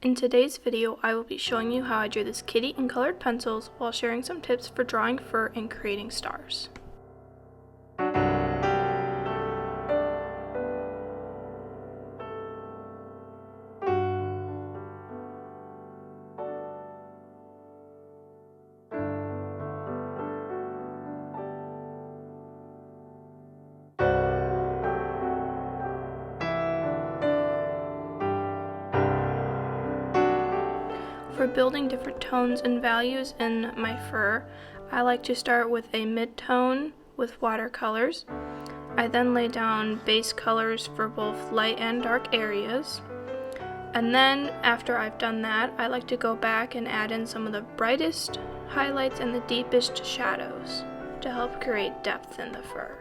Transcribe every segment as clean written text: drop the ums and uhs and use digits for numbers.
In today's video, I will be showing you how I drew this kitty in colored pencils while sharing some tips for drawing fur and creating stars. For building different tones and values in my fur, I like to start with a mid-tone with watercolors. I then lay down base colors for both light and dark areas. And then after I've done that, I like to go back and add in some of the brightest highlights and the deepest shadows to help create depth in the fur.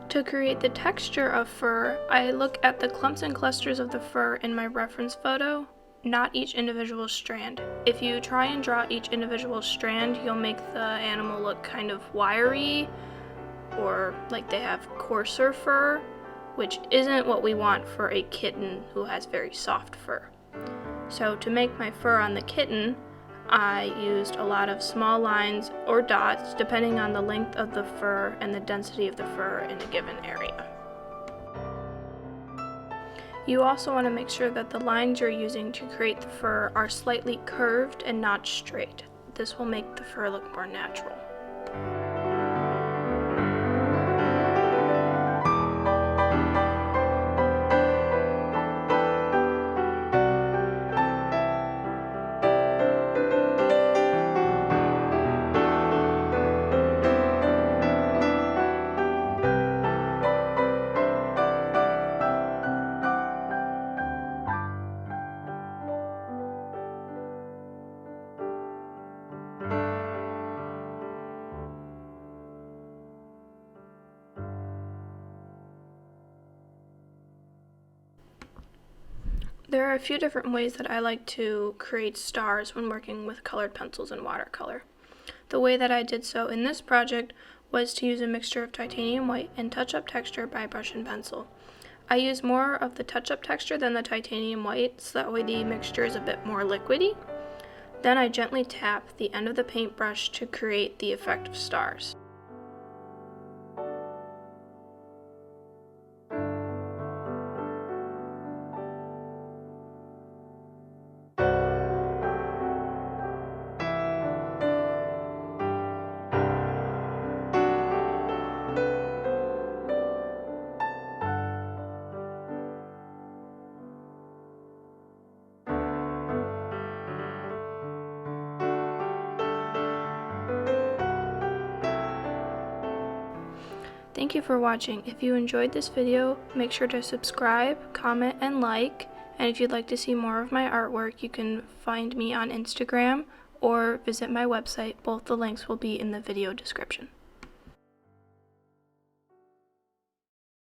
To create the texture of fur, I look at the clumps and clusters of the fur in my reference photo, not each individual strand. If you try and draw each individual strand, you'll make the animal look kind of wiry or like they have coarser fur, which isn't what we want for a kitten who has very soft fur. So to make my fur on the kitten, I used a lot of small lines or dots depending on the length of the fur and the density of the fur in a given area. You also want to make sure that the lines you're using to create the fur are slightly curved and not straight. This will make the fur look more natural. There are a few different ways that I like to create stars when working with colored pencils and watercolor. The way that I did so in this project was to use a mixture of titanium white and touch-up texture by brush and pencil. I use more of the touch-up texture than the titanium white, so that way the mixture is a bit more liquidy. Then I gently tap the end of the paintbrush to create the effect of stars. Thank you for watching. If you enjoyed this video, make sure to subscribe, comment, and like. And if you'd like to see more of my artwork, you can find me on Instagram or visit my website. Both the links will be in the video description.